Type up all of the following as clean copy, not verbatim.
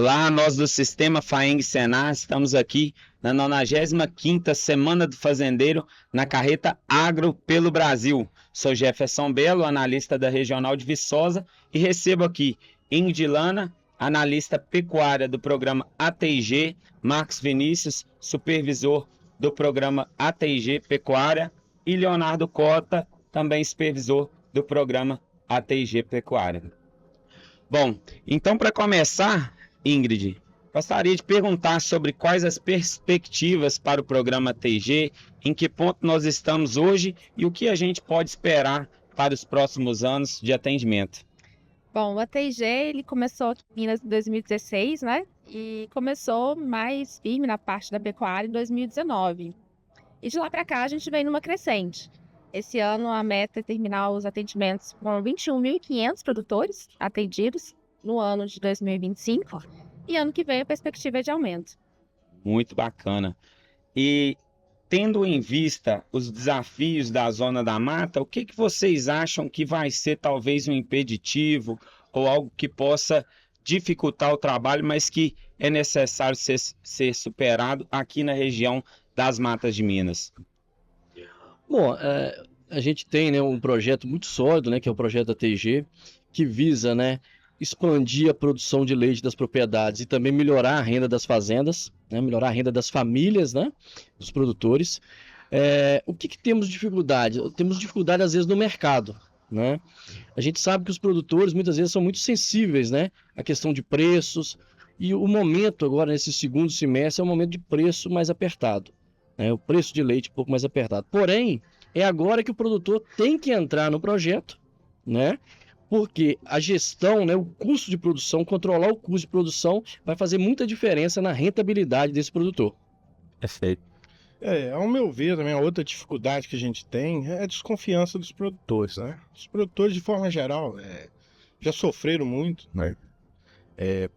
Olá, nós do Sistema Faeng Senar, estamos aqui na 95ª Semana do Fazendeiro, na carreta Agro pelo Brasil. Sou Jefferson Belo, analista da Regional de Viçosa, e recebo aqui Ingrid Lana, analista pecuária do programa ATIG, Marcos Vinícius, supervisor do programa ATIG Pecuária, e Leonardo Cota, também supervisor do programa ATIG Pecuária. Bom, então para começar, Ingrid, gostaria de perguntar sobre quais as perspectivas para o programa ATIG, em que ponto nós estamos hoje e o que a gente pode esperar para os próximos anos de atendimento. Bom, o ATIG ele começou aqui em Minas em 2016, né? E começou mais firme na parte da pecuária em 2019. E de lá para cá a gente vem numa crescente. Esse ano a meta é terminar os atendimentos com 21.500 produtores atendidos no ano de 2025. E ano que vem a perspectiva é de aumento. Muito bacana. E tendo em vista os desafios da Zona da Mata, o que vocês acham que vai ser talvez um impeditivo ou algo que possa dificultar o trabalho, mas que é necessário ser superado aqui na região das Matas de Minas? Bom, a gente tem, né, um projeto muito sólido, né, que é o projeto ATIG, que visa, né, expandir a produção de leite das propriedades e também melhorar a renda das fazendas, né, melhorar a renda das famílias, né, dos produtores. O que temos dificuldade? Temos dificuldade às vezes no mercado, né? A gente sabe que os produtores muitas vezes são muito sensíveis, né, à questão de preços, e o momento agora nesse segundo semestre é um momento de preço mais apertado, né, o preço de leite um pouco mais apertado. Porém, é agora que o produtor tem que entrar no projeto, né? Porque a gestão, né, o custo de produção, controlar o custo de produção vai fazer muita diferença na rentabilidade desse produtor. Perfeito. Ao meu ver, também a outra dificuldade que a gente tem é a desconfiança dos produtores, né? Os produtores, de forma geral, já sofreram muito, né?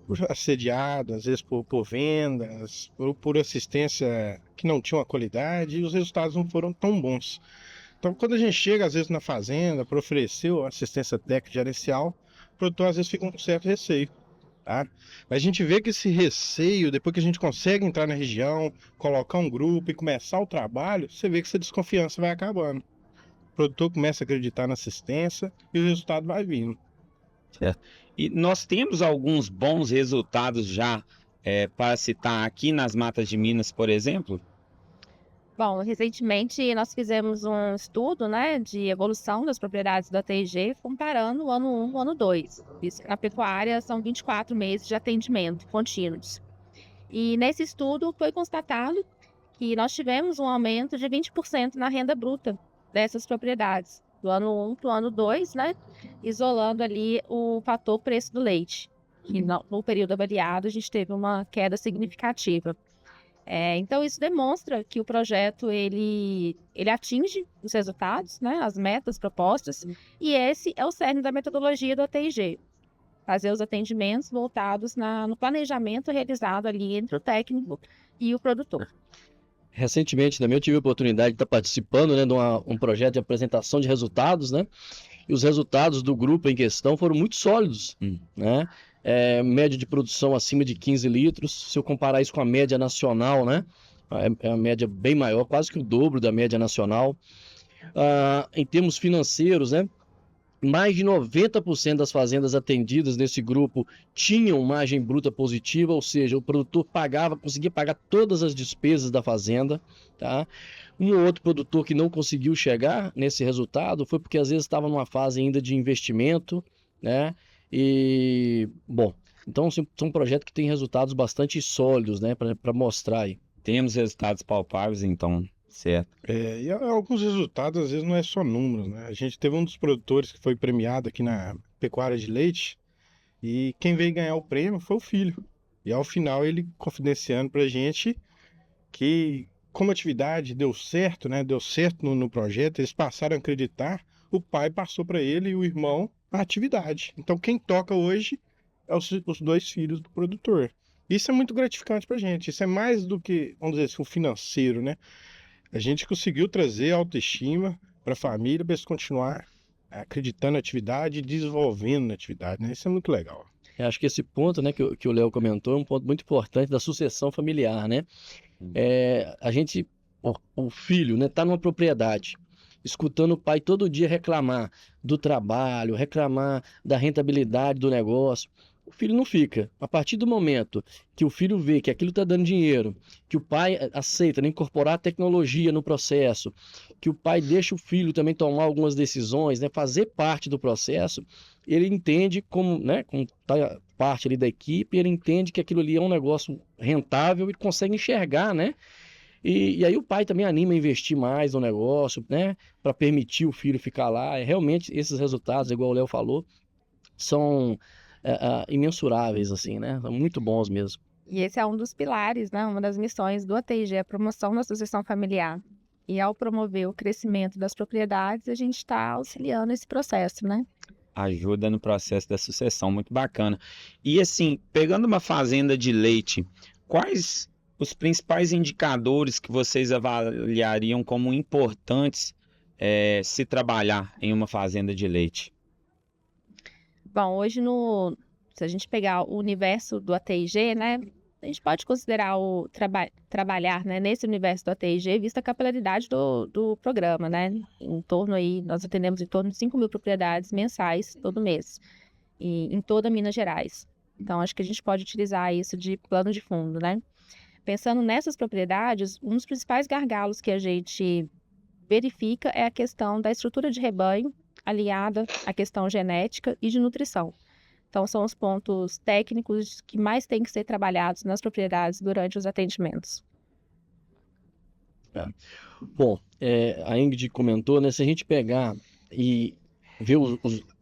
Por assediado, às vezes por vendas, por assistência que não tinha uma qualidade, e os resultados não foram tão bons. Então, quando a gente chega, às vezes, na fazenda para oferecer assistência técnica gerencial, o produtor, às vezes, fica com um certo receio, tá? Mas a gente vê que esse receio, depois que a gente consegue entrar na região, colocar um grupo e começar o trabalho, você vê que essa desconfiança vai acabando. O produtor começa a acreditar na assistência e o resultado vai vindo. Certo. E nós temos alguns bons resultados já para citar aqui nas Matas de Minas, por exemplo? Bom, recentemente nós fizemos um estudo, né, de evolução das propriedades do ATIG, comparando o ano 1 com o ano 2. Isso que na pecuária são 24 meses de atendimento contínuos. E nesse estudo foi constatado que nós tivemos um aumento de 20% na renda bruta dessas propriedades, do ano 1 para o ano 2, né, isolando ali o fator preço do leite. E no período avaliado a gente teve uma queda significativa. Então isso demonstra que o projeto ele atinge os resultados, né, as metas propostas, e esse é o cerne da metodologia do ATIG. Fazer os atendimentos voltados no planejamento realizado ali entre o técnico e o produtor. Recentemente também eu tive a oportunidade de estar participando, né, de um projeto de apresentação de resultados, né? E os resultados do grupo em questão foram muito sólidos, né? Média de produção acima de 15 litros. Se eu comparar isso com a média nacional, né? É uma média bem maior, quase que o dobro da média nacional. Em termos financeiros, né? Mais de 90% das fazendas atendidas nesse grupo tinham margem bruta positiva, ou seja, o produtor conseguia pagar todas as despesas da fazenda, tá? Um ou outro produtor que não conseguiu chegar nesse resultado foi porque às vezes estava numa fase ainda de investimento, né? E, bom, então são projetos que têm resultados bastante sólidos, né, para mostrar aí. Temos resultados palpáveis, então, certo. E alguns resultados, às vezes, não é só números, né? A gente teve um dos produtores que foi premiado aqui na pecuária de leite, e quem veio ganhar o prêmio foi o filho. E ao final ele confidenciando pra gente que, como a atividade deu certo, né? Deu certo no projeto, eles passaram a acreditar, o pai passou para ele e o irmão a atividade. Então quem toca hoje é os dois filhos do produtor. Isso é muito gratificante pra gente. Isso é mais do que, vamos dizer assim, o financeiro, né? A gente conseguiu trazer autoestima para a família, para eles continuar acreditando na atividade e desenvolvendo na atividade, né? Isso é muito legal. Eu acho que esse ponto, né, que o Léo comentou é um ponto muito importante da sucessão familiar, né? O filho, né, tá numa propriedade, escutando o pai todo dia reclamar do trabalho, reclamar da rentabilidade do negócio. O filho não fica. A partir do momento que o filho vê que aquilo está dando dinheiro, que o pai aceita, né, incorporar tecnologia no processo, que o pai deixa o filho também tomar algumas decisões, né, fazer parte do processo, ele entende como, né, como tá parte ali da equipe, ele entende que aquilo ali é um negócio rentável e consegue enxergar, né? E aí o pai também anima a investir mais no negócio, né? Para permitir o filho ficar lá. Realmente esses resultados, igual o Léo falou, são imensuráveis, assim, né? São muito bons mesmo. E esse é um dos pilares, né? Uma das missões do ATG, a promoção da sucessão familiar. E ao promover o crescimento das propriedades, a gente está auxiliando esse processo, né? Ajuda no processo da sucessão, muito bacana. E assim, pegando uma fazenda de leite, quais os principais indicadores que vocês avaliariam como importantes se trabalhar em uma fazenda de leite? Bom, hoje se a gente pegar o universo do ATG, né? A gente pode considerar trabalhar, né, nesse universo do ATG, vista a capilaridade do programa, né? Nós atendemos em torno de 5.000 propriedades mensais todo mês, em toda Minas Gerais. Então, acho que a gente pode utilizar isso de plano de fundo, né? Pensando nessas propriedades, um dos principais gargalos que a gente verifica é a questão da estrutura de rebanho, aliada à questão genética e de nutrição. Então, são os pontos técnicos que mais têm que ser trabalhados nas propriedades durante os atendimentos. Bom, a Ingrid comentou, né? Se a gente pegar e ver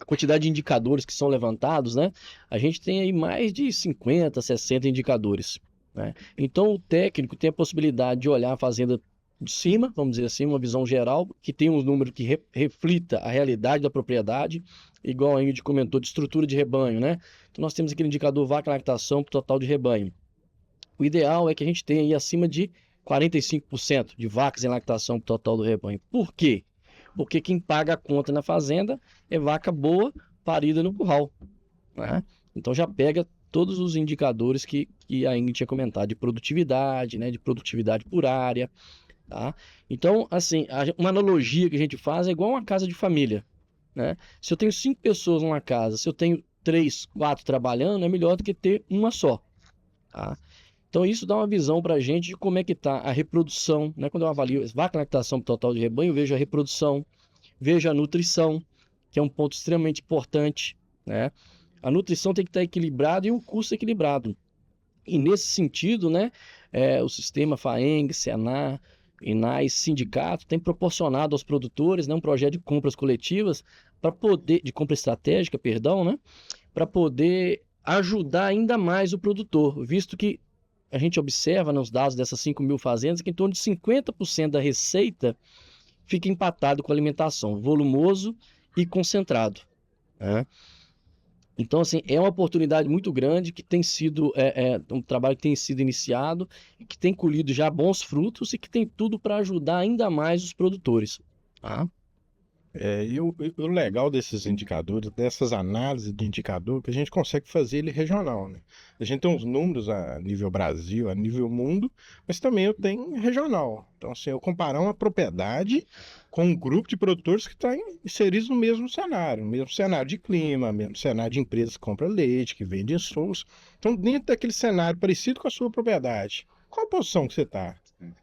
a quantidade de indicadores que são levantados, né? A gente tem aí mais de 50, 60 indicadores, né? Então, o técnico tem a possibilidade de olhar a fazenda de cima, vamos dizer assim, uma visão geral, que tem um número que reflita a realidade da propriedade, igual a Ingrid comentou, de estrutura de rebanho, né? Então, nós temos aquele indicador vaca lactação por total de rebanho. O ideal é que a gente tenha aí acima de 45% de vacas em lactação por total do rebanho. Por quê? Porque quem paga a conta na fazenda é vaca boa parida no curral, né? Então, já pega todos os indicadores que a Ingrid tinha comentado, de produtividade, né? De produtividade por área, tá? Então, assim, uma analogia que a gente faz é igual uma casa de família, né? Se eu tenho 5 pessoas numa casa, se eu tenho 3, 4 trabalhando, é melhor do que ter uma só, tá? Então, isso dá uma visão para a gente de como é que está a reprodução, né? Quando eu avalio vaca lactação total de rebanho, eu vejo a reprodução, vejo a nutrição, que é um ponto extremamente importante, né? A nutrição tem que estar equilibrada e o custo equilibrado. E nesse sentido, né, o sistema FAENG, Senar, INAIS, sindicato, tem proporcionado aos produtores, né, um projeto de compras coletivas, de compra estratégica, perdão, né, para poder ajudar ainda mais o produtor, visto que a gente observa nos dados dessas 5.000 fazendas que em torno de 50% da receita fica empatado com a alimentação, volumoso e concentrado, né? Então, assim, é uma oportunidade muito grande que tem sido um trabalho que tem sido iniciado, que tem colhido já bons frutos e que tem tudo para ajudar ainda mais os produtores, tá? E o legal desses indicadores, dessas análises de indicador, que a gente consegue fazer ele regional, né? A gente tem uns números a nível Brasil, a nível mundo, mas também eu tenho regional. Então, assim, eu comparar uma propriedade com um grupo de produtores que está inseridos no mesmo cenário de clima, mesmo cenário de empresas que compram leite, que vendem insumos. Então, dentro daquele cenário parecido com a sua propriedade, qual a posição que você está?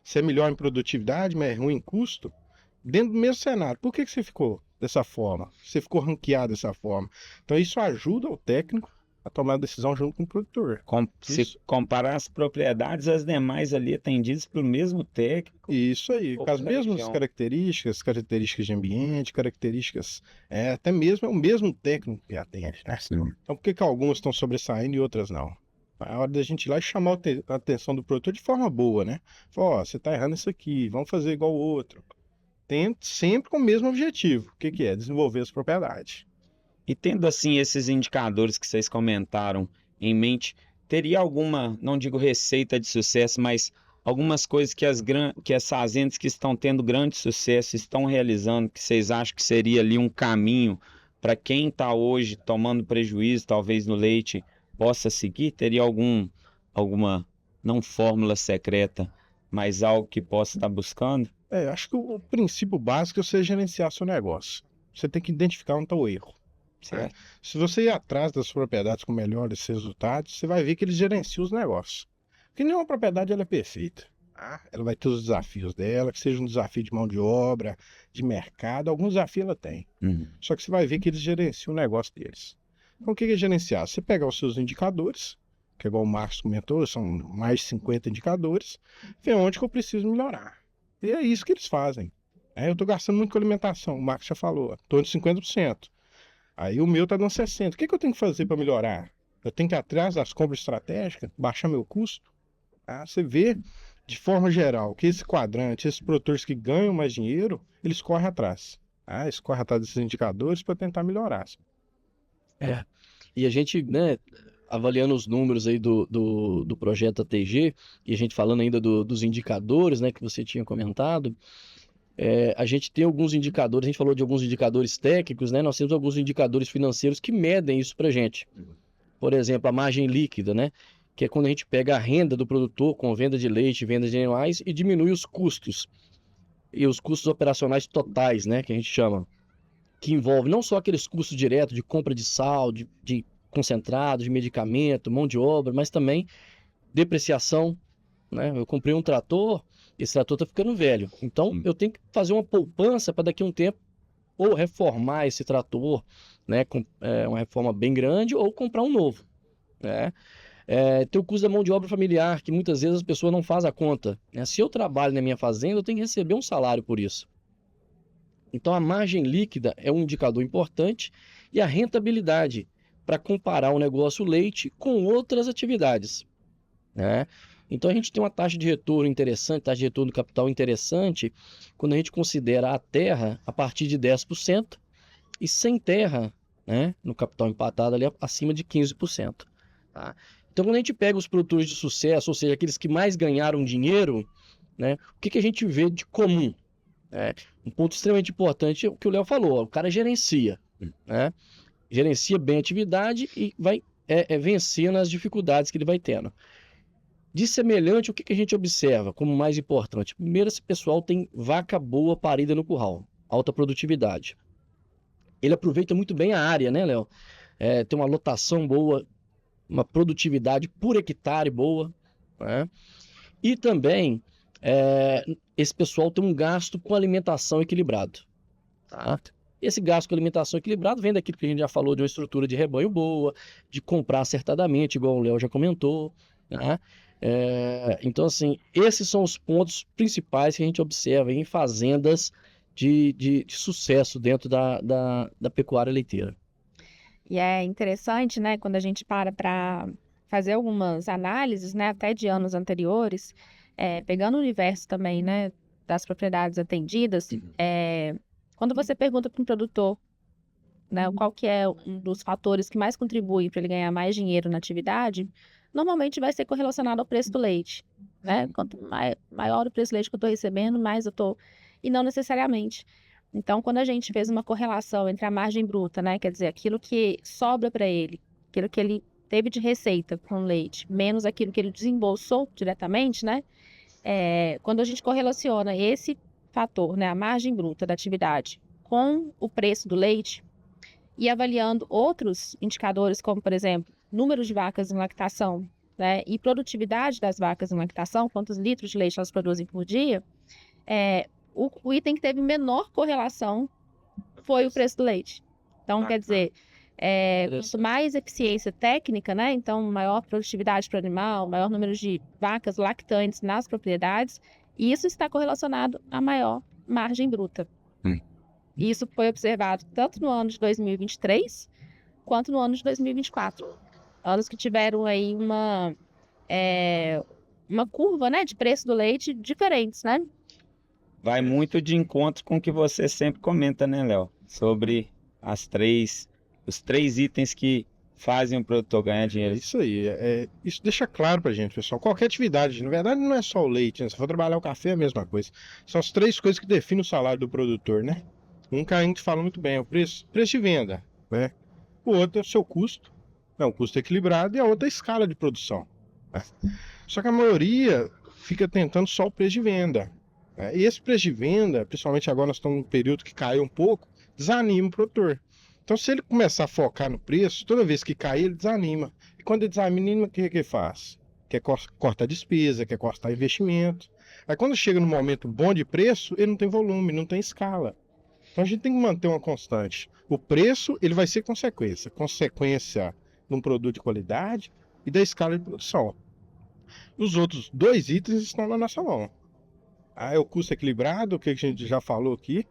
Você é melhor em produtividade, mas é ruim em custo? Dentro do mesmo cenário, por que você ficou dessa forma? Você ficou ranqueado dessa forma? Então isso ajuda o técnico a tomar a decisão junto com o produtor. Se comparar as propriedades, as demais ali atendidas pelo mesmo técnico. Isso aí, com as mesmas características de ambiente, características, até mesmo é o mesmo técnico que atende, né? Sim. Então por que algumas estão sobressaindo e outras não? É hora da gente ir lá e chamar a atenção do produtor de forma boa, né? Falar, você está errando isso aqui, vamos fazer igual o outro. Sempre com o mesmo objetivo, que é desenvolver as propriedades. E tendo assim esses indicadores que vocês comentaram em mente, teria alguma, não digo receita de sucesso, mas algumas coisas que as fazendas que estão tendo grande sucesso estão realizando, que vocês acham que seria ali um caminho para quem está hoje tomando prejuízo, talvez no leite, possa seguir? Teria alguma, não fórmula secreta, mas algo que possa estar buscando? Acho que o princípio básico é você gerenciar seu negócio. Você tem que identificar onde está o erro. Certo. Se você ir atrás das propriedades com melhores resultados, você vai ver que eles gerenciam os negócios. Porque nenhuma propriedade ela é perfeita. Ela vai ter os desafios dela, que seja um desafio de mão de obra, de mercado, algum desafio ela tem. Só que você vai ver que eles gerenciam o negócio deles. Então o que é gerenciar? Você pegar os seus indicadores, que é igual o Marcos comentou, são mais de 50 indicadores, ver onde que eu preciso melhorar. E é isso que eles fazem. Eu estou gastando muito com alimentação, o Marcos já falou, em torno de 50%. Aí o meu está dando 60%. O que eu tenho que fazer para melhorar? Eu tenho que ir atrás das compras estratégicas, baixar meu custo. Você vê, de forma geral, que esse quadrante, esses produtores que ganham mais dinheiro, eles correm atrás. Eles correm atrás desses indicadores para tentar melhorar. E a gente, né, avaliando os números aí do projeto ATG, e a gente falando ainda dos indicadores, né, que você tinha comentado, a gente tem alguns indicadores, a gente falou de alguns indicadores técnicos, né, nós temos alguns indicadores financeiros que medem isso pra gente. Por exemplo, a margem líquida, né, que é quando a gente pega a renda do produtor com venda de leite, venda de animais e diminui os custos. E os custos operacionais totais, né, que a gente chama, que envolve não só aqueles custos diretos de compra de sal, de concentrado, de medicamento, mão de obra, mas também depreciação, né? Eu comprei um trator, esse trator está ficando velho, então eu tenho que fazer uma poupança para daqui a um tempo ou reformar esse trator, né, com uma reforma bem grande, ou comprar um novo, né? Tem o custo da mão de obra familiar, que muitas vezes as pessoas não fazem a conta, né? Se eu trabalho na minha fazenda, eu tenho que receber um salário por isso. Então a margem líquida é um indicador importante, e a rentabilidade para comparar o negócio leite com outras atividades, né? Então a gente tem uma taxa de retorno interessante, taxa de retorno do capital interessante, quando a gente considera a terra a partir de 10% e sem terra, né, no capital empatado ali acima de 15%. Tá? Então quando a gente pega os produtores de sucesso, ou seja, aqueles que mais ganharam dinheiro, né, o que a gente vê de comum? Um ponto extremamente importante é o que o Léo falou, o cara gerencia, né? Gerencia bem a atividade e vai vencendo as dificuldades que ele vai tendo. De semelhante, o que a gente observa como mais importante? Primeiro, esse pessoal tem vaca boa parida no curral, alta produtividade. Ele aproveita muito bem a área, né, Léo? Tem uma lotação boa, uma produtividade por hectare boa, né? E também, esse pessoal tem um gasto com alimentação equilibrado, tá? Esse gasto com alimentação equilibrado vem daquilo que a gente já falou, de uma estrutura de rebanho boa, de comprar acertadamente, igual o Léo já comentou, né? Então, assim, esses são os pontos principais que a gente observa em fazendas de sucesso dentro da pecuária leiteira. E é interessante, né, quando a gente para fazer algumas análises, né, até de anos anteriores, pegando o universo também, né, das propriedades atendidas, quando você pergunta para um produtor, né, qual que é um dos fatores que mais contribui para ele ganhar mais dinheiro na atividade, normalmente vai ser correlacionado ao preço do leite, né? Quanto maior o preço do leite que eu estou recebendo, mais eu estou... E não necessariamente. Então, quando a gente fez uma correlação entre a margem bruta, né, quer dizer, aquilo que sobra para ele, aquilo que ele teve de receita com leite, menos aquilo que ele desembolsou diretamente, né? Quando a gente correlaciona esse fator, né, a margem bruta da atividade, com o preço do leite, e avaliando outros indicadores, como, por exemplo, número de vacas em lactação, né, e produtividade das vacas em lactação, quantos litros de leite elas produzem por dia, o item que teve menor correlação foi o preço do leite. Então, quer dizer, quanto mais eficiência técnica, né, então maior produtividade para o animal, maior número de vacas lactantes nas propriedades, e isso está correlacionado a maior margem bruta. E isso foi observado tanto no ano de 2023 quanto no ano de 2024. Anos que tiveram aí uma curva, né, de preço do leite diferentes, né? Vai muito de encontro com o que você sempre comenta, né, Léo? Sobre os três itens que fazem o produtor ganhar dinheiro. Isso aí. Isso deixa claro pra gente, pessoal. Qualquer atividade, na verdade, não é só o leite, né? Se for trabalhar o café, é a mesma coisa. São as três coisas que definem o salário do produtor, né? Um que a gente fala muito bem, é o preço de venda, né? O outro é o seu custo, É um custo equilibrado e a outra é a escala de produção, né? Só que a maioria fica tentando só o preço de venda, né? E esse preço de venda, principalmente agora nós estamos num período que caiu um pouco, desanima o produtor. Então, se ele começar a focar no preço, toda vez que cair, ele desanima. E quando ele desanima, o que ele faz? Quer cortar despesa, quer cortar investimento. Aí quando chega no momento bom de preço, ele não tem volume, não tem escala. Então a gente tem que manter uma constante. O preço, ele vai ser consequência de um produto de qualidade e da escala de produção. Os outros dois itens estão na nossa mão. É o custo equilibrado, o que a gente já falou aqui,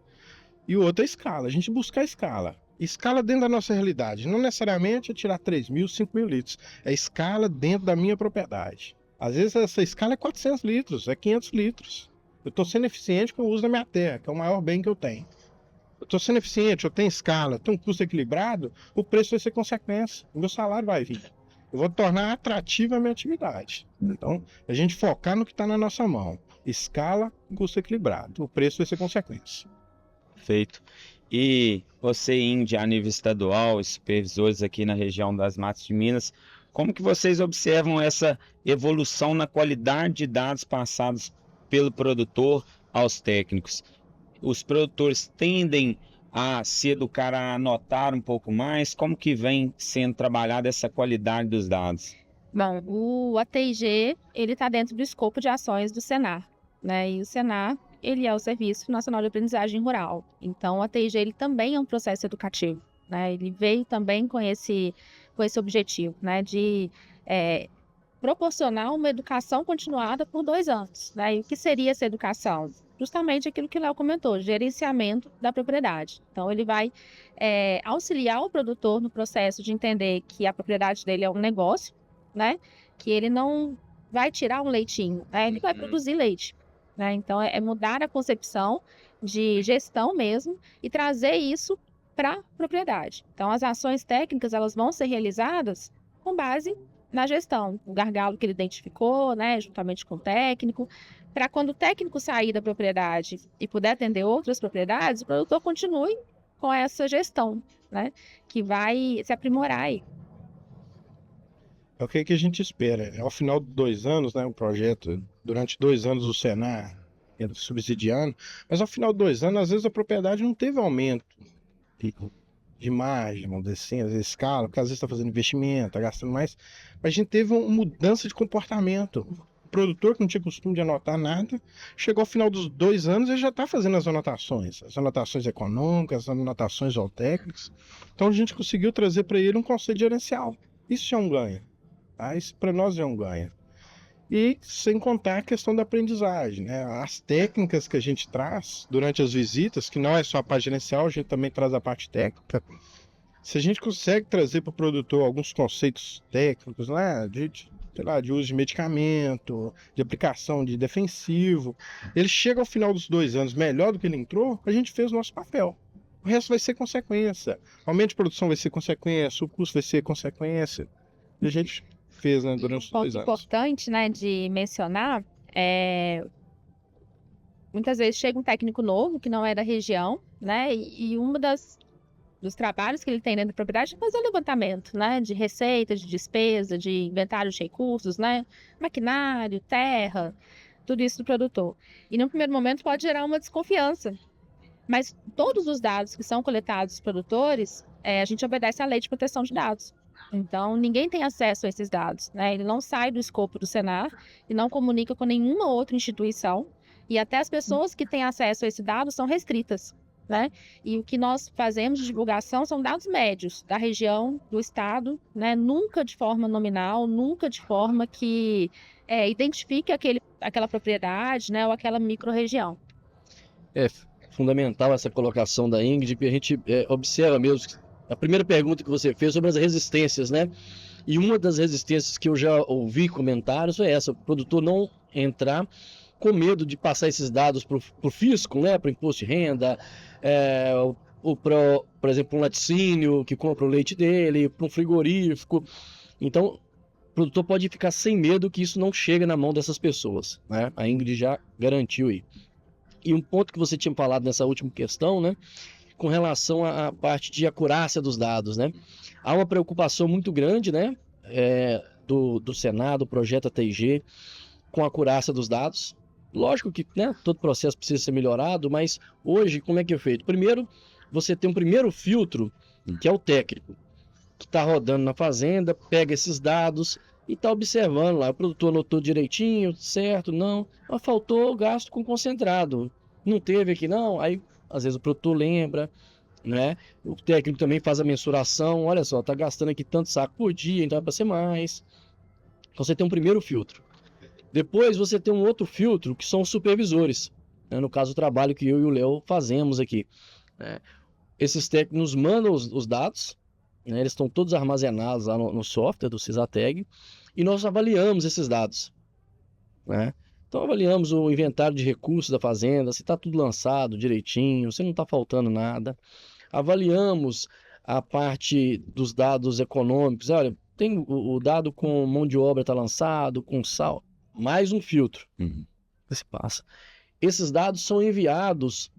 e o outro é a escala. A gente busca a escala. Escala dentro da nossa realidade. Não necessariamente é tirar 3.000, 5.000 litros. É escala dentro da minha propriedade. Às vezes essa escala é 400 litros, é 500 litros. Eu estou sendo eficiente com o uso da minha terra, que é o maior bem que eu tenho. Eu estou sendo eficiente, eu tenho escala, tenho um custo equilibrado, o preço vai ser consequência. O meu salário vai vir. Eu vou tornar atrativa a minha atividade. Então, a gente focar no que está na nossa mão. Escala, custo equilibrado. O preço vai ser consequência. Perfeito. E você, Índia, a nível estadual, os supervisores aqui na região das Matas de Minas, como que vocês observam essa evolução na qualidade de dados passados pelo produtor aos técnicos? Os produtores tendem a se educar a anotar um pouco mais? Como que vem sendo trabalhada essa qualidade dos dados? Bom, o ATIG, ele está dentro do escopo de ações do Senar, né? E o Senar, ele é o Serviço Nacional de Aprendizagem Rural. Então, o ATIG, ele também é um processo educativo, né? Ele veio também com esse objetivo, né? De proporcionar uma educação continuada por 2 anos, né? E o que seria essa educação? Justamente aquilo que o Léo comentou, gerenciamento da propriedade. Então, ele vai auxiliar o produtor no processo de entender que a propriedade dele é um negócio, né? Que ele não vai tirar um leitinho, né? Ele vai produzir leite, né? Então, é mudar a concepção de gestão mesmo e trazer isso para a propriedade. Então, as ações técnicas, elas vão ser realizadas com base na gestão, o gargalo que ele identificou, né, juntamente com o técnico, para quando o técnico sair da propriedade e puder atender outras propriedades, o produtor continue com essa gestão, né, que vai se aprimorar aí. É o que a gente espera. Ao final de 2 anos, né, o projeto, durante 2 anos o Senar subsidiando, mas ao final de 2 anos, às vezes a propriedade não teve aumento de margem, vamos dizer assim, às vezes escala, porque às vezes está fazendo investimento, está gastando mais, mas a gente teve uma mudança de comportamento. O produtor que não tinha costume de anotar nada, chegou ao final dos 2 anos e já está fazendo as anotações econômicas, as anotações zootécnicas. Então a gente conseguiu trazer para ele um conceito gerencial. Isso é um ganho, tá? Isso para nós é um ganho. E sem contar a questão da aprendizagem, né? As técnicas que a gente traz durante as visitas, que não é só a parte gerencial, a gente também traz a parte técnica. Se a gente consegue trazer para o produtor alguns conceitos técnicos, né? De uso de medicamento, de aplicação de defensivo, ele chega ao final dos 2 anos melhor do que ele entrou, a gente fez o nosso papel. O resto vai ser consequência. O aumento de produção vai ser consequência, o custo vai ser consequência. E a gente fez, né, durante os 2 anos. Um ponto importante, né, de mencionar muitas vezes chega um técnico novo que não é da região, né, e dos trabalhos que ele tem dentro da propriedade é fazer o levantamento, né, de receita, de despesa, de inventário de recursos, né, maquinário, terra, tudo isso do produtor. E no primeiro momento pode gerar uma desconfiança, mas todos os dados que são coletados dos produtores, a gente obedece à Lei de Proteção de Dados. Então, ninguém tem acesso a esses dados, né? Ele não sai do escopo do Senar e não comunica com nenhuma outra instituição. E até as pessoas que têm acesso a esses dados são restritas, né? E o que nós fazemos de divulgação são dados médios da região, do estado, né? Nunca de forma nominal, nunca de forma que identifique aquela propriedade, né? Ou aquela micro-região. É fundamental essa colocação da Ingrid, porque a gente observa mesmo a primeira pergunta que você fez sobre as resistências, né? E uma das resistências que eu já ouvi comentários é essa: o produtor não entrar com medo de passar esses dados para o fisco, né? Para o imposto de renda, por exemplo, um laticínio que compra o leite dele, para um frigorífico. Então, o produtor pode ficar sem medo que isso não chegue na mão dessas pessoas, né? A Ingrid já garantiu aí. E um ponto que você tinha falado nessa última questão, né? com relação à parte de acurácia dos dados, né? Há uma preocupação muito grande, né, do Senado, do projeto ATIG, com a acurácia dos dados. Lógico que, né, todo processo precisa ser melhorado, mas hoje, como é que é feito? Primeiro, você tem um primeiro filtro, que é o técnico, que está rodando na fazenda, pega esses dados e está observando lá. O produtor anotou direitinho, certo, não. Mas faltou gasto com concentrado. Não teve aqui, não. Aí, às vezes, o produtor lembra, né? O técnico também faz a mensuração. Olha só, está gastando aqui tanto saco por dia, então é para ser mais. Então, você tem um primeiro filtro. Depois, você tem um outro filtro, que são os supervisores. Né? No caso, o trabalho que eu e o Léo fazemos aqui. Né? Esses técnicos mandam os dados, né? Eles estão todos armazenados lá no software do Sysatec, e nós avaliamos esses dados. Né? Então, avaliamos o inventário de recursos da fazenda, se está tudo lançado direitinho, se não está faltando nada. Avaliamos a parte dos dados econômicos. Olha, tem o dado com mão de obra está lançado, com sal, mais um filtro. Você passa. Esses dados são enviados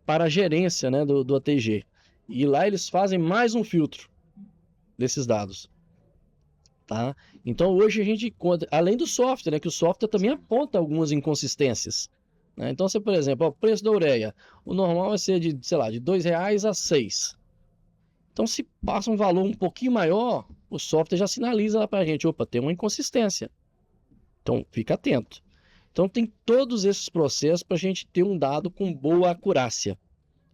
para a gerência, né, do ATG. E lá eles fazem mais um filtro desses dados. Tá? Então hoje a gente encontra, além do software, né, que o software também aponta algumas inconsistências. Né? Então, se, por exemplo, o preço da ureia, o normal vai ser de, sei lá, de R$ 2,00 a R$ 6. Então, se passa um valor um pouquinho maior, o software já sinaliza lá para a gente, opa, tem uma inconsistência. Então, fica atento. Então, tem todos esses processos para a gente ter um dado com boa acurácia.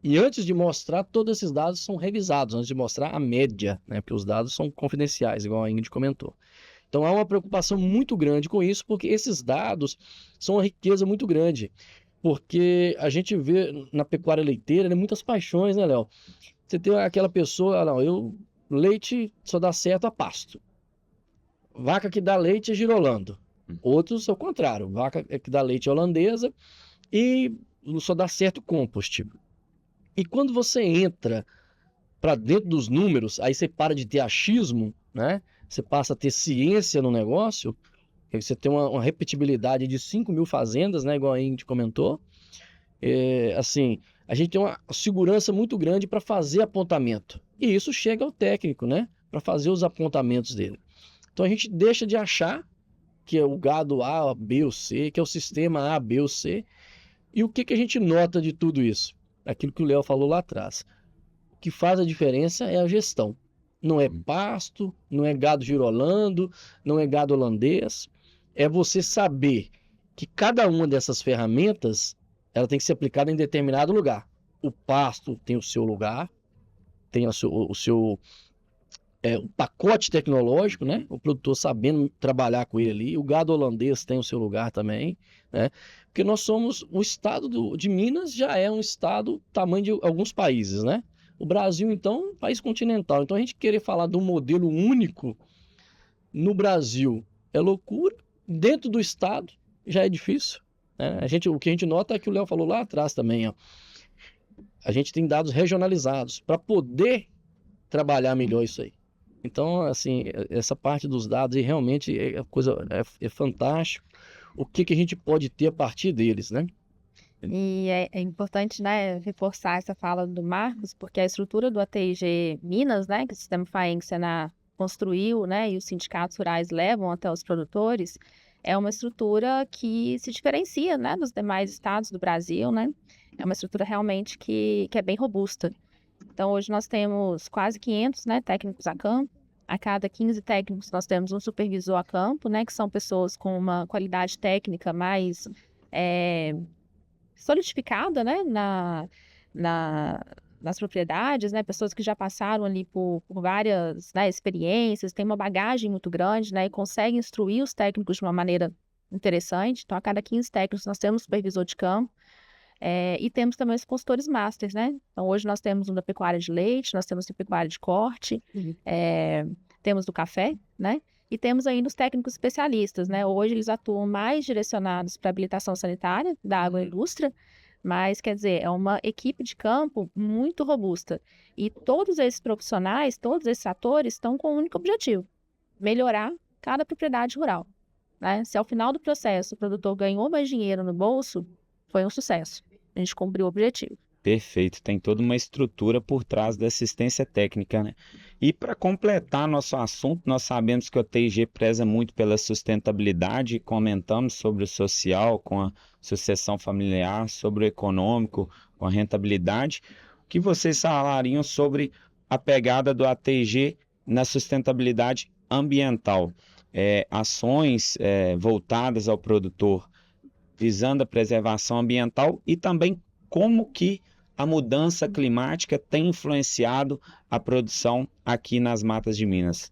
E antes de mostrar, todos esses dados são revisados, antes de mostrar a média, né? Porque os dados são confidenciais, igual a Ingrid comentou. Então, há uma preocupação muito grande com isso, porque esses dados são uma riqueza muito grande. Porque a gente vê na pecuária leiteira, né, muitas paixões, né, Léo? Você tem aquela pessoa, não, leite só dá certo a pasto. Vaca que dá leite é girolando. Outros, ao contrário, vaca que dá leite é holandesa e só dá certo compost. E quando você entra para dentro dos números, aí você para de ter achismo, né? Você passa a ter ciência no negócio, aí você tem uma repetibilidade de 5.000 fazendas, né? Igual a gente comentou. Assim, a gente tem uma segurança muito grande para fazer apontamento. E isso chega ao técnico, né? Para fazer os apontamentos dele. Então a gente deixa de achar que é o gado A, B ou C, que é o sistema A, B ou C. E o que a gente nota de tudo isso? Aquilo que o Léo falou lá atrás. O que faz a diferença é a gestão. Não é pasto, não é gado girolando, não é gado holandês. É você saber que cada uma dessas ferramentas ela tem que ser aplicada em determinado lugar. O pasto tem o seu lugar, tem o seu o pacote tecnológico, né? O produtor sabendo trabalhar com ele ali. O gado holandês tem o seu lugar também, né? Porque nós somos, o estado de Minas já é um estado tamanho de alguns países, né? O Brasil, então, é um país continental. Então, a gente querer falar de um modelo único no Brasil é loucura. Dentro do estado já é difícil. Né? O que a gente nota é que o Léo falou lá atrás também, ó. A gente tem dados regionalizados para poder trabalhar melhor isso aí. Então, assim, essa parte dos dados aí realmente é fantástico. O que a gente pode ter a partir deles, né? E é importante, né, reforçar essa fala do Marcos, porque a estrutura do ATG Minas, né, que o Sistema FAENG Senar construiu, né, e os sindicatos rurais levam até os produtores, é uma estrutura que se diferencia, né, dos demais estados do Brasil, né? É uma estrutura realmente que é bem robusta. Então, hoje nós temos quase 500, né, técnicos a campo. A cada 15 técnicos, nós temos um supervisor a campo, né, que são pessoas com uma qualidade técnica mais solidificada, né, nas propriedades, né, pessoas que já passaram ali por várias, né, experiências, têm uma bagagem muito grande, né, e conseguem instruir os técnicos de uma maneira interessante. Então, a cada 15 técnicos, nós temos um supervisor de campo. E temos também os consultores masters, né? Então, hoje nós temos um da pecuária de leite, nós temos da pecuária de corte, temos do café, né? E temos ainda os técnicos especialistas, né? Hoje eles atuam mais direcionados para a habilitação sanitária da agroindústria, mas, quer dizer, é uma equipe de campo muito robusta. E todos esses profissionais, todos esses atores estão com um único objetivo: melhorar cada propriedade rural, né? Se ao final do processo o produtor ganhou mais dinheiro no bolso, foi um sucesso. A gente cumpriu o objetivo. Perfeito, tem toda uma estrutura por trás da assistência técnica, né? E para completar nosso assunto, nós sabemos que o TIG preza muito pela sustentabilidade, comentamos sobre o social, com a sucessão familiar, sobre o econômico, com a rentabilidade. O que vocês falariam sobre a pegada do ATG na sustentabilidade ambiental? Ações voltadas ao produtor, visando a preservação ambiental e também como que a mudança climática tem influenciado a produção aqui nas matas de Minas.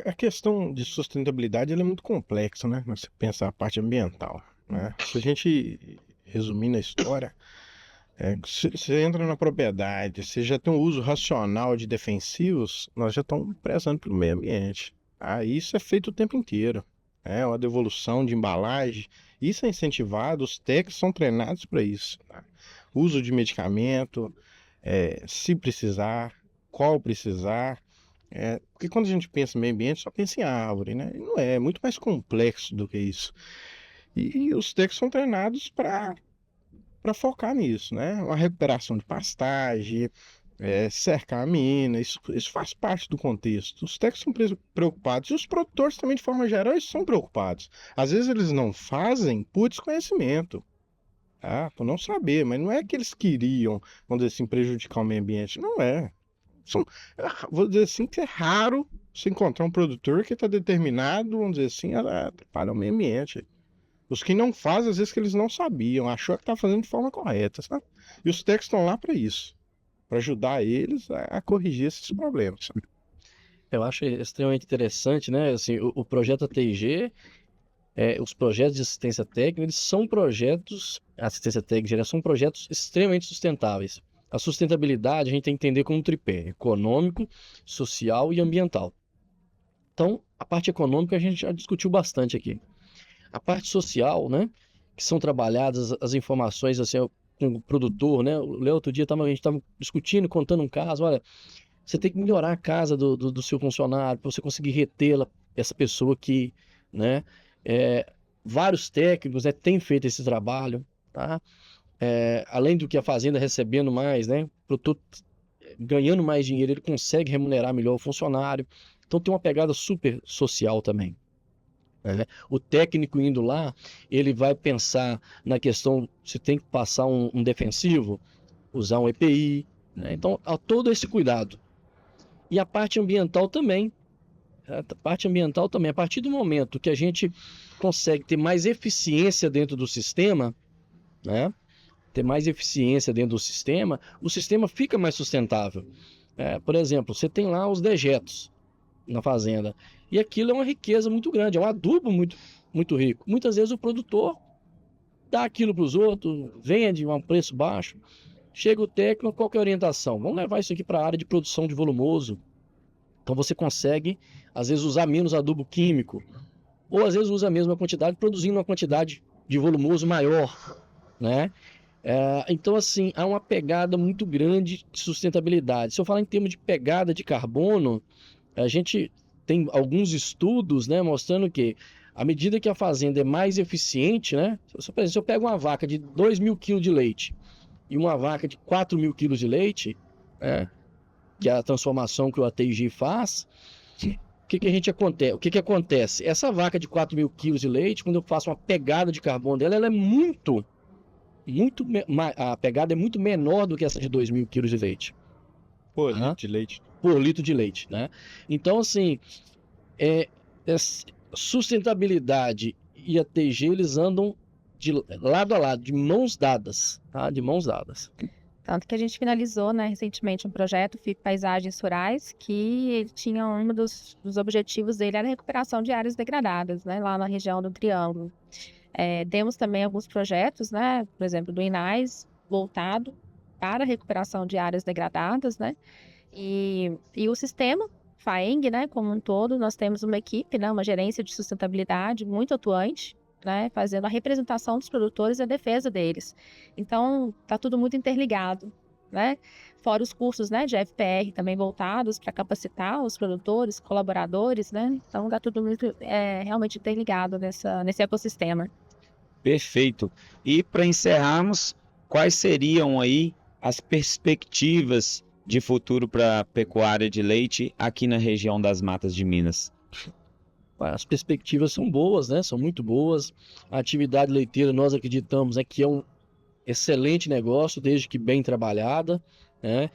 A questão de sustentabilidade ela é muito complexa, né? Você pensa a parte ambiental, né? Se a gente resumir na história, você entra na propriedade, você já tem um uso racional de defensivos, nós já estamos prezando pelo meio ambiente. Isso é feito o tempo inteiro. Uma devolução de embalagem, isso é incentivado, os técnicos são treinados para isso. Tá? Uso de medicamento, se precisar, qual precisar. Porque quando a gente pensa em meio ambiente, só pensa em árvore, né? E não é muito mais complexo do que isso. E os técnicos são treinados para focar nisso, né? Uma recuperação de pastagem, cercar a mina, isso faz parte do contexto. Os técnicos são preocupados e os produtores também, de forma geral, eles são preocupados. Às vezes eles não fazem por desconhecimento, por não saber, mas não é que eles queriam, vamos dizer assim, prejudicar o meio ambiente, não é. Vou dizer assim que é raro você encontrar um produtor que está determinado, vamos dizer assim, a atrapalhar o meio ambiente. Os que não fazem, às vezes que eles não sabiam, achou que está fazendo de forma correta, sabe? E os técnicos estão lá para isso, para ajudar eles a corrigir esses problemas. Sabe? Eu acho extremamente interessante, né? Assim, o projeto ATG, os projetos de assistência técnica, eles são projetos, assistência técnica, são projetos extremamente sustentáveis. A sustentabilidade a gente tem que entender como um tripé, econômico, social e ambiental. Então, a parte econômica a gente já discutiu bastante aqui. A parte social, né, que são trabalhadas as informações assim, com o produtor, né? O Léo outro dia a gente estava discutindo, contando um caso, olha, você tem que melhorar a casa do seu funcionário para você conseguir retê-la, essa pessoa aqui, né? Vários técnicos, né, têm feito esse trabalho, tá? Além do que a fazenda recebendo mais, né? O produtor ganhando mais dinheiro, ele consegue remunerar melhor o funcionário. Então tem uma pegada super social também. O técnico indo lá, ele vai pensar na questão, se tem que passar um defensivo, usar um EPI, né? Então, há todo esse cuidado. E a parte ambiental também. A partir do momento que a gente consegue ter mais eficiência dentro do sistema, né? O sistema fica mais sustentável. Por exemplo, você tem lá os dejetos na fazenda. E aquilo é uma riqueza muito grande, é um adubo muito, muito rico. Muitas vezes o produtor dá aquilo para os outros, vende a um preço baixo. Chega o técnico, qual que é a orientação? Vamos levar isso aqui para a área de produção de volumoso. Então você consegue, às vezes, usar menos adubo químico. Ou às vezes usa a mesma quantidade, produzindo uma quantidade de volumoso maior, né? Então, assim, há uma pegada muito grande de sustentabilidade. Se eu falar em termos de pegada de carbono, a gente tem alguns estudos, né, mostrando que à medida que a fazenda é mais eficiente, né, por exemplo, se eu pego uma vaca de 2.000 kg de leite e uma vaca de 4.000 kg de leite, que é a transformação que o ATG faz, o que acontece? Essa vaca de 4.000 kg de leite, quando eu faço uma pegada de carbono dela, ela é a pegada é muito menor do que essa de 2.000 kg de leite. Por litro de leite. Por litro de leite, né? Então, assim, sustentabilidade e ATG, eles andam de lado a lado, de mãos dadas, tá? De mãos dadas. Tanto que a gente finalizou, né, recentemente um projeto, FIC Paisagens Rurais, que ele tinha um dos objetivos dele era a recuperação de áreas degradadas, né, lá na região do Triângulo. Temos também alguns projetos, né, por exemplo, do INAS, voltado para a recuperação de áreas degradadas, né, e o sistema FAENG, né, como um todo, nós temos uma equipe, né, uma gerência de sustentabilidade muito atuante, né, fazendo a representação dos produtores e a defesa deles. Então, está tudo muito interligado, né? Fora os cursos, né, de FPR também voltados para capacitar os produtores, colaboradores, né? Então, está tudo muito realmente interligado nesse ecossistema. Perfeito. E para encerrarmos, quais seriam aí as perspectivas de futuro para a pecuária de leite aqui na região das Matas de Minas? As perspectivas são boas, né? São muito boas. A atividade leiteira, nós acreditamos, que é um excelente negócio, desde que bem trabalhada, né?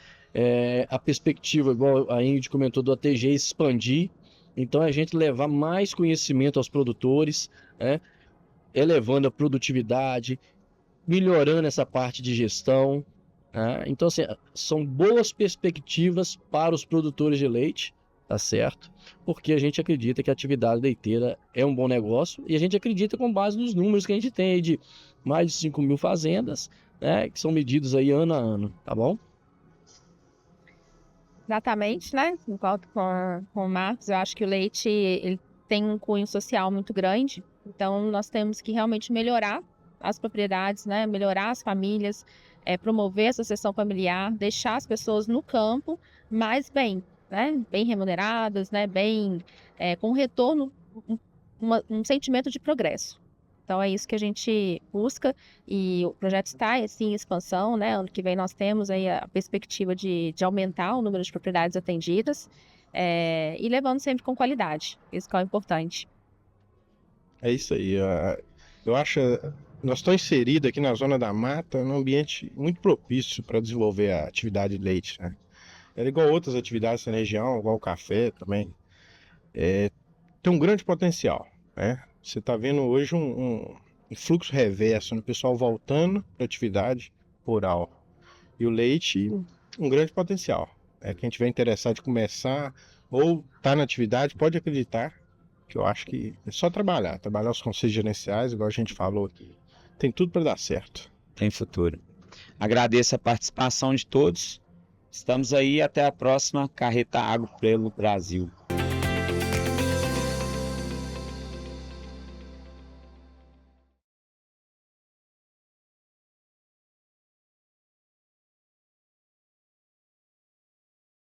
A perspectiva, igual a Ingrid comentou, do ATG expandir. Então, a gente levar mais conhecimento aos produtores, né? Elevando a produtividade, melhorando essa parte de gestão, né? Então, assim, são boas perspectivas para os produtores de leite, tá certo? Porque a gente acredita que a atividade leiteira é um bom negócio e a gente acredita com base nos números que a gente tem aí de mais de 5.000 fazendas, né? Que são medidos aí ano a ano, tá bom? Exatamente, né? Concordo com o Marcos. Eu acho que o leite ele tem um cunho social muito grande. Então, nós temos que realmente melhorar as propriedades, né? Melhorar as famílias, promover a sucessão familiar, deixar as pessoas no campo mais bem, né? Bem remuneradas, né? Bem, com retorno, um sentimento de progresso. Então, é isso que a gente busca e o projeto está, assim, em expansão, né? Ano que vem nós temos aí a perspectiva de aumentar o número de propriedades atendidas e levando sempre com qualidade. Isso que é o importante. É isso aí. Eu acho, nós estamos inseridos aqui na Zona da Mata, num ambiente muito propício para desenvolver a atividade de leite, né? É igual outras atividades na região, igual o café também. Tem um grande potencial, né? Você está vendo hoje um fluxo reverso, né? O pessoal voltando para a atividade rural. E o leite, um grande potencial. Quem estiver interessado em começar ou está na atividade, pode acreditar que eu acho que é só trabalhar os conselhos gerenciais, igual a gente falou aqui. Tem tudo para dar certo. Tem futuro. Agradeço a participação de todos. Estamos aí, até a próxima Carreta Agro pelo Brasil.